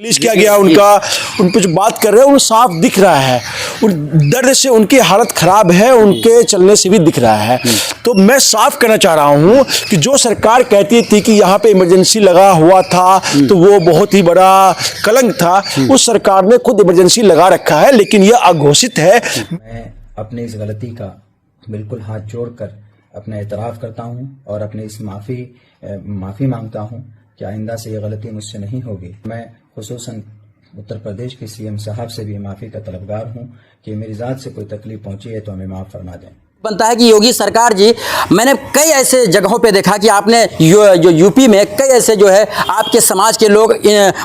Release किया गया उनका, उन पर जो बात कर रहे हैं वो साफ दिख रहा है। उन दर्द से उनकी हालत खराब है, उनके चलने से भी दिख रहा है। तो मैं साफ कहना चाह रहा हूं कि जो सरकार कहती थी कि यहाँ पे इमरजेंसी लगा हुआ था तो वो बहुत ही बड़ा कलंक था, उस सरकार ने खुद इमरजेंसी लगा रखा है, लेकिन यह अघोषित है। मैं अपनी इस गलती का बिल्कुल हाथ जोड़कर अपना एतराफ़ करता हूं और अपनी इस माफ़ी मांगता हूं कि आइंदा से ये गलती मुझसे नहीं होगी। मैं खुसूसन उत्तर प्रदेश के सीएम साहब से भी माफ़ी का तलबगार हूं कि मेरी ज़ात से कोई तकलीफ पहुंची है तो हमें माफ़ फरमा दें। बनता है कि योगी सरकार जी, मैंने कई ऐसे जगहों पे देखा कि आपने जो यूपी में कई ऐसे जो है आपके समाज के लोग,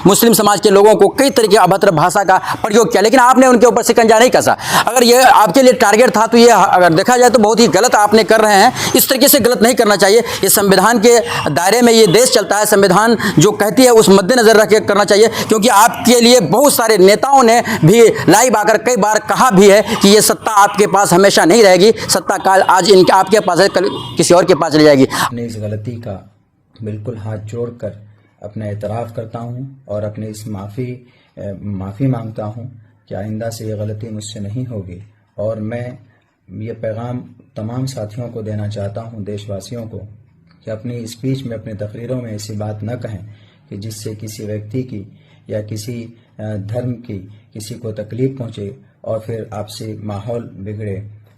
मुस्लिम समाज के लोगों को कई तरह की अभद्र भाषा का प्रयोग किया, लेकिन आपने उनके ऊपर शिकंजा नहीं कसा। अगर ये आपके लिए टारगेट था तो ये अगर देखा जाए तो बहुत ही गलत आपने कर रहे हैं। इस तरीके से गलत नहीं करना चाहिए। ये संविधान के दायरे में ये देश चलता है, संविधान जो कहती है उस मद्देनजर रख के करना चाहिए, क्योंकि आपके लिए बहुत सारे नेताओं ने भी लाइव आकर कई बार कहा भी है कि ये सत्ता आपके पास हमेशा नहीं रहेगी, सत्ता काल आज इनके आपके पास है, कल किसी और के पास चली जाएगी। अपनी इस गलती का बिल्कुल हाथ जोड़कर अपना एतराफ़ करता हूं और अपनी इस माफ़ी मांगता हूं कि आइंदा से ये गलती मुझसे नहीं होगी। और मैं ये पैगाम तमाम साथियों को देना चाहता हूं, देशवासियों को, कि अपनी स्पीच में, अपनी तकरीरों में ऐसी बात न कहें कि जिससे किसी व्यक्ति की या किसी धर्म की किसी को तकलीफ पहुँचे और फिर आपसे माहौल बिगड़े।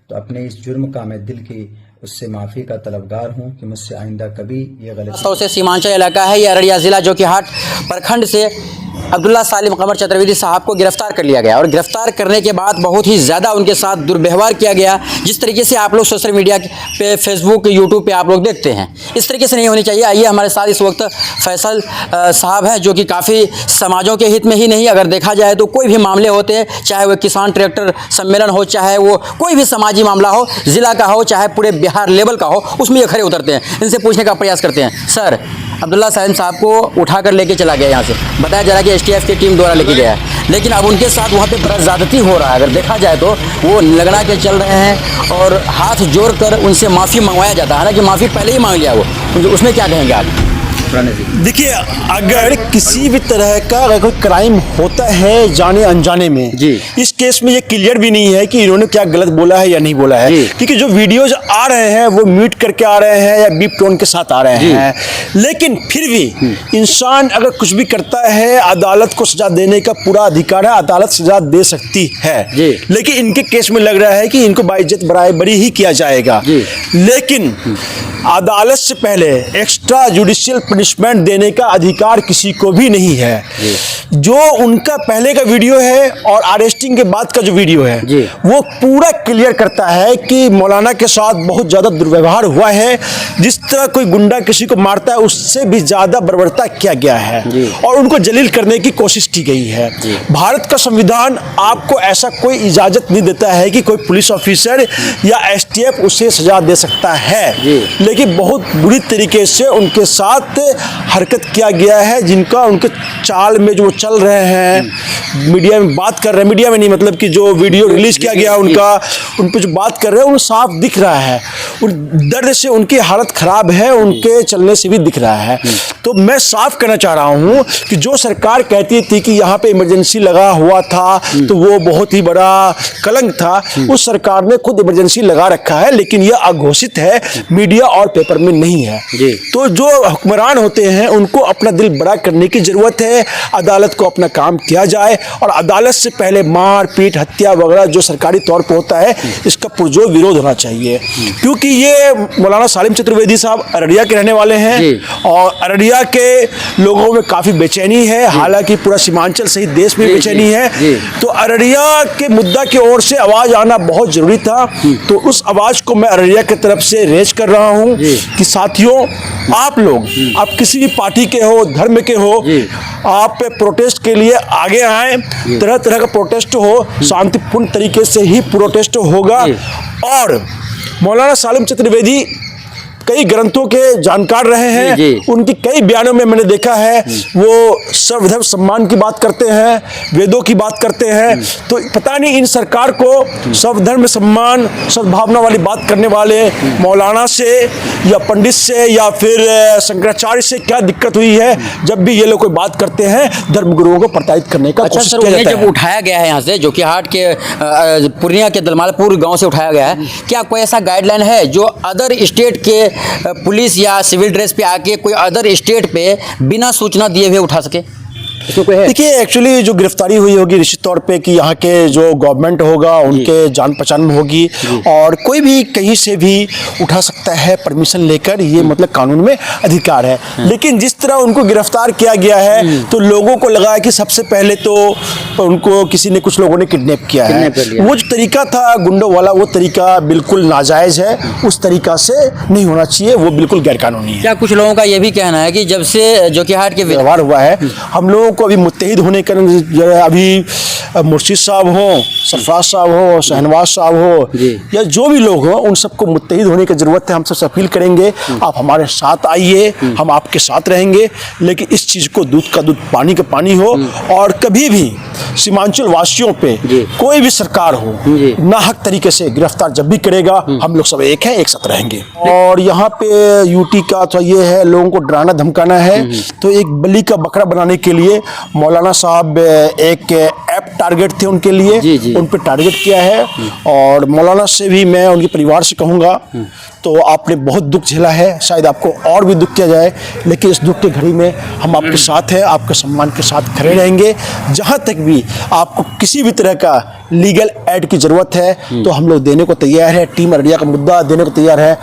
तो अपने इस जुर्म का मैं दिल की उससे माफ़ी का तलबगार हूं कि मुझसे आइंदा कभी ये गलती। से सीमांचल इलाका है ये अररिया जिला, जो कि हाट प्रखंड से अब्दुल्ला सालिम कमर चतुर्वेदी साहब को गिरफ्तार कर लिया गया और गिरफ्तार करने के बाद बहुत ही ज़्यादा उनके साथ दुर्व्यवहार किया गया। जिस तरीके से आप लोग सोशल मीडिया पे, फेसबुक, यूट्यूब पे आप लोग देखते हैं, इस तरीके से नहीं होनी चाहिए। आइए हमारे साथ इस वक्त फैसल साहब हैं, जो कि काफ़ी समाजों के हित में ही नहीं, अगर देखा जाए तो कोई भी मामले होते हैं, चाहे वो किसान ट्रैक्टर सम्मेलन हो, चाहे वो कोई भी समाजी मामला हो, ज़िला का हो, चाहे पूरे बिहार लेवल का हो, उसमें ये खड़े उतरते हैं। इनसे पूछने का प्रयास करते हैं। सर, अब्दुल्ला सालिम साहब को उठाकर लेके चला गया यहाँ से, बताया जा रहा है कि एसटीएफ की टीम द्वारा लेके गया है, लेकिन अब उनके साथ वहाँ पे बड़ा ज़्यादती हो रहा है। अगर देखा जाए तो वो लगना के चल रहे हैं और हाथ जोड़कर उनसे माफ़ी मंगवाया जाता है, हालांकि माफ़ी पहले ही मांग लिया वो, उसमें क्या कहेंगे आप? देखिए, अगर किसी भी तरह का अगर कोई क्राइम होता है जाने अनजाने में जी, इस केस में ये क्लियर भी नहीं है कि इन्होंने क्या गलत बोला है या नहीं बोला है, क्योंकि जो वीडियोज आ रहे हैं वो म्यूट करके आ रहे हैं या बीप टोन के साथ आ रहे हैं। लेकिन फिर भी इंसान अगर कुछ भी करता है, अदालत को सजा देने का पूरा अधिकार है, अदालत सजा दे सकती है। लेकिन इनके केस में लग रहा है कि इनको बाइज्जत बरी ही किया जाएगा। लेकिन अदालत से पहले एक्स्ट्रा जुडिशियल पनिशमेंट देने का अधिकार किसी को भी नहीं है। जो उनका पहले का वीडियो है और अरेस्टिंग के बाद का जो वीडियो है वो पूरा क्लियर करता है कि मौलाना के साथ बहुत ज़्यादा दुर्व्यवहार हुआ है। जिस तरह कोई गुंडा किसी को मारता है उससे भी ज़्यादा बर्बरता किया गया है और उनको जलील करने की कोशिश की गई है। भारत का संविधान आपको ऐसा कोई इजाज़त नहीं देता है कि कोई पुलिस ऑफिसर या एसटीएफ उसे सजा दे सकता है, लेकिन बहुत बुरी तरीके से उनके साथ हरकत किया गया है, जिनका उनके चाल में जो चल रहे हैं, मीडिया में बात कर रहे हैं, मीडिया में नहीं, मतलब कि जो वीडियो रिलीज किया गया उनका, उन पर जो बात कर रहे हैं वो साफ दिख रहा है। उन दर्द से उनकी हालत खराब है, उनके चलने से भी दिख रहा है। तो मैं साफ कहना चाह रहा हूं कि जो सरकार कहती थी कि यहाँ पे इमरजेंसी लगा हुआ था तो वो बहुत ही बड़ा कलंक था, उस सरकार ने खुद इमरजेंसी लगा रखा है, लेकिन यह अघोषित है, मीडिया और पेपर में नहीं है। तो जो हुक्मरान होते हैं उनको अपना दिल बड़ा करने की जरूरत है, अदालत को अपना काम किया जाए और अदालत से पहले मार पीट, हत्या वगैरह जो सरकारी तौर पर होता है इसका पुरजोर विरोध होना चाहिए। क्योंकि ये मौलाना सालिम चतुर्वेदी साहब अररिया के रहने वाले हैं और अररिया के लोगों में काफ़ी बेचैनी है, हालांकि पूरा सीमांचल सहित देश में बेचैनी है। तो अररिया के मुद्दा की ओर से आवाज़ आना बहुत ज़रूरी था। तो उस आवाज़ को मैं अररिया की तरफ से रेज कर रहा हूँ कि साथियों, आप लोग, आप किसी भी पार्टी के हो, धर्म के हो, आप प्रोटेस्ट के लिए आगे आए। तरह तरह का प्रोटेस्ट हो, शांतिपूर्ण तरीके से ही प्रोटेस्ट होगा और मौलाना सालिम चतुर्वेदी कई ग्रंथों के जानकार रहे हैं। जी। उनकी कई बयानों में मैंने देखा है वो सर्वधर्म सम्मान की बात करते हैं, वेदों की बात करते हैं। तो पता नहीं इन सरकार को सर्वधर्म सम्मान सद्भावना वाली बात करने वाले मौलाना से या पंडित से या फिर शंकराचार्य से क्या दिक्कत हुई है जब भी ये लोग कोई बात करते हैं धर्मगुरुओं को प्रताड़ित करने का अच्छा कोशिश सर, किया उन्हें जाता जब है। उठाया गया है यहाँ से जोकीहाट के पूर्णिया के दलमालपुर गांव से उठाया गया है, क्या कोई ऐसा गाइडलाइन है जो अदर स्टेट के पुलिस या सिविल ड्रेस पे आके कोई अदर स्टेट पे बिना सूचना दिए हुए उठा सके? इसमें कोई है? देखिए एक्चुअली जो गिरफ्तारी हुई होगी निश्चित तौर पे कि यहाँ के जो गवर्नमेंट होगा उनके जान पहचान में होगी और कोई भी कहीं से भी उठा सकता है परमिशन लेकर, ये मतलब कानून में अधिकार है। लेकिन जिस तरह उनको गिरफ्तार किया गया है तो लोगों को लगा कि सबसे पहले तो उनको किसी ने, कुछ लोगों ने किडनैप किया है। वो जो तरीका था गुंडों वाला, वो तरीका बिल्कुल नाजायज है, उस तरीका से नहीं होना चाहिए, वो बिल्कुल गैरकानूनी है। क्या कुछ लोगों का ये भी कहना है कि जब से जोकीहाट के व्यवहार हुआ है, हम लोगों को अभी मुत्तहिद होने का, अभी मुर्शिद साहब हो, सरफराज साहब हो, शहनवाज साहब हो या जो भी लोग हो, उन सबको मुत्तहिद होने की जरूरत है। हम सबसे अपील करेंगे आप हमारे साथ आइए, हम आपके साथ रहेंगे, लेकिन इस चीज़ को दूध का दूध पानी का पानी हो। और कभी भी सीमांचल वासियों पे कोई भी सरकार हो नाहक तरीके से गिरफ्तार जब भी करेगा, हम लोग सब एक हैं, एक साथ रहेंगे। और यहाँ पे यूटी का तो ये है, लोगों को डराना धमकाना है, तो एक बलि का बकरा बनाने के लिए मौलाना साहब एक ऐप टारगेट थे उनके लिए, उन पे टारगेट किया है। और मौलाना से भी मैं उनके परिवार से कहूँगा, तो आपने बहुत दुख झेला है, शायद आपको और भी दुख किया जाए, लेकिन इस दुख की घड़ी में हम आपके साथ हैं, आपके सम्मान के साथ खड़े रहेंगे। जहाँ तक भी आपको किसी भी तरह का लीगल एड की ज़रूरत है तो हम लोग देने को तैयार है। टीम अररिया का मुद्दा देने को तैयार है।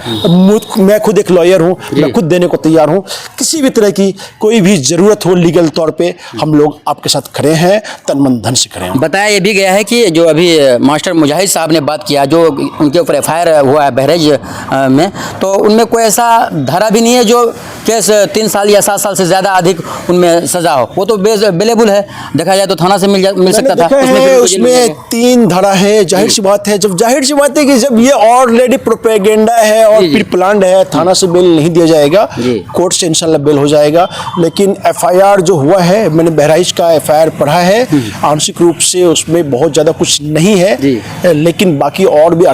मैं खुद एक लॉयर हूँ, मैं खुद देने को तैयार हूँ। किसी भी तरह की कोई भी ज़रूरत हो लीगल तौर पे, हम लोग आपके साथ खड़े हैं, तन मन धन से खड़े हैं। बताया ये भी गया है कि जो अभी मास्टर मुजाहिद साहब ने बात किया, जो उनके ऊपर FIR हुआ है बहराइच में, तो उनमें कोई ऐसा धारा भी नहीं है जो केस 3 साल या 7 साल से ज़्यादा अधिक उनमें सजा हो। वो तो बेलेबल है, देखा जाए तो थाना से मिल सकता था। उसमें 3 धारा है। जाहिर सी बात है, जाहिर सी बात है कि जब ये ऑलरेडी प्रोपेगेंडा है और प्री प्लान्ड है, थाना से बेल नहीं दिया जाएगा, कोर्ट से इंशाल्लाह बेल हो जाएगा। लेकिन FIR जो हुआ है, मैंने बहराइच का FIR पढ़ा है, आंशिक रूप से उसमें बहुत ज़्यादा कुछ नहीं है, लेकिन बाकी और भी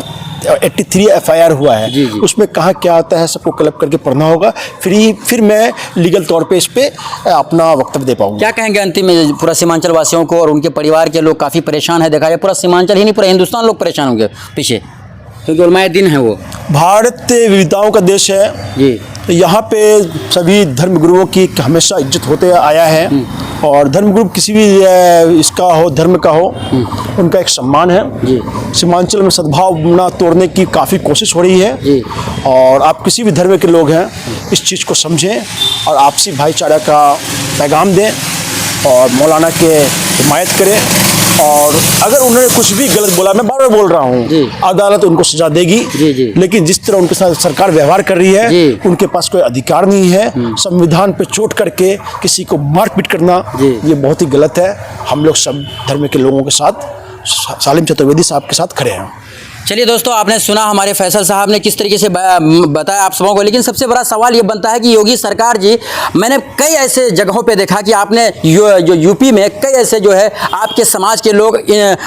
83 FIR हुआ है, उसमें कहाँ क्या आता है सबको क्लब करके पढ़ना होगा, फिर मैं लीगल तौर पे इस पे अपना वक्तव्य दे पाऊंगा। क्या कहेंगे अंतिम में पूरा सीमांचल वासियों को और उनके परिवार के लोग काफ़ी परेशान है, देखा जाए पूरा सीमांचल ही नहीं पूरा हिंदुस्तान लोग परेशान होंगे पीछे, क्योंकि उलमाए दिन है वो। भारत विविधताओं का देश है जी, यहाँ पे सभी धर्मगुरुओं की हमेशा इज्जत होते आया है और धर्मगुरु किसी भी इसका हो, धर्म का हो, उनका एक सम्मान है जी। सीमांचल में सद्भावना तोड़ने की काफ़ी कोशिश हो रही है जी। और आप किसी भी धर्म के लोग हैं इस चीज़ को समझें और आपसी भाईचारा का पैगाम दें और मौलाना के हिमायत करें। और अगर उन्होंने कुछ भी गलत बोला, मैं बार बार बोल रहा हूँ, अदालत उनको सजा देगी जी। लेकिन जिस तरह उनके साथ सरकार व्यवहार कर रही है, उनके पास कोई अधिकार नहीं है संविधान पे चोट करके किसी को मारपीट करना, ये बहुत ही गलत है। हम लोग सब धर्म के लोगों के साथ, सालिम चतुर्वेदी साहब के साथ खड़े हैं। चलिए दोस्तों, आपने सुना हमारे फैसल साहब ने किस तरीके से बताया आप सबों को, लेकिन सबसे बड़ा सवाल ये बनता है कि योगी सरकार जी, मैंने कई ऐसे जगहों पे देखा कि आपने जो यूपी में कई ऐसे जो है आपके समाज के लोग,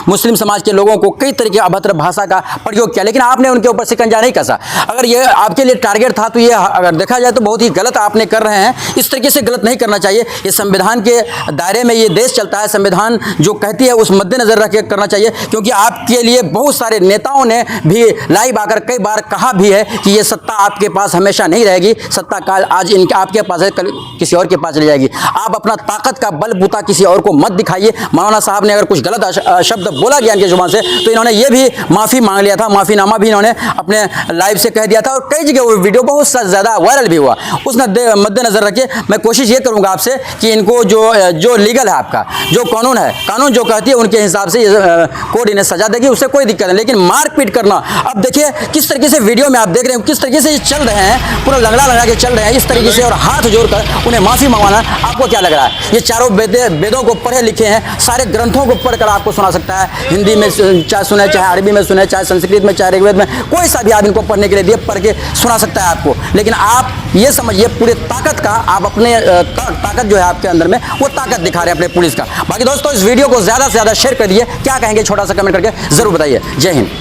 मुस्लिम समाज के लोगों को कई तरीके अभद्र भाषा का प्रयोग किया, लेकिन आपने उनके ऊपर शिकंजा नहीं कसा। अगर ये आपके लिए टारगेट था तो ये अगर देखा जाए तो बहुत ही गलत आपने कर रहे हैं। इस तरीके से गलत नहीं करना चाहिए। ये संविधान के दायरे में ये देश चलता है, संविधान जो कहती है उस मद्देनजर रख के करना चाहिए, क्योंकि आपके लिए बहुत सारे नेताओं ने भी लाइव आकर कई बार कहा भी है कि ये सत्ता आपके पास हमेशा नहीं रहेगी, सत्ता काल आज इनके आपके पास है, कल किसी और के पास चली जाएगी। आप अपना ताकत का बलबूता किसी और को मत दिखाइए। मौलाना साहब ने अगर कुछ गलत शब्द बोला गया इनके जुबान से तो इन्होंने ये भी माफ़ी मांग लिया था, माफ़ीनामा भी इन्होंने अपने लाइव से कह दिया था और कई जगह वो वीडियो बहुत ज़्यादा वायरल भी हुआ। उस मद्देनजर रखे मैं कोशिश ये करूँगा आपसे कि इनको जो लीगल है, आपका जो कानून है, कानून जो कहती है उनके हिसाब से कोर्ट इन्हें सजा देगी, उससे कोई दिक्कत नहीं, लेकिन मारपीट करना, अब देखिए किस तरीके से वीडियो में आप देख रहे हैं किस तरीके से चल रहे हैं, पूरा लंगड़ा लगा के चल रहे हैं इस तरीके से, और हाथ जोड़कर उन्हें माफ़ी मंगवाना, आपको क्या लग रहा है? ये चारों वेदों को पढ़े लिखे हैं, सारे ग्रंथों को पढ़कर आपको सुना सकता है। हिंदी में चाहे सुने, चाहे अरबी में सुने, चाहे संस्कृत में, चाहे ऋग्वेद में, कोई सा भी आप इनको पढ़ने के लिए दिए, पढ़ के सुना सकता है आपको। लेकिन आप ये समझिए पूरे ताकत का, आप अपने ताकत जो है आपके अंदर में, वो ताकत दिखा रहे हैं अपने पुलिस का। बाकी दोस्तों इस वीडियो को ज़्यादा से ज़्यादा शेयर कर दिए। क्या कहेंगे छोटा सा कमेंट करके ज़रूर बताइए। जय हिंद।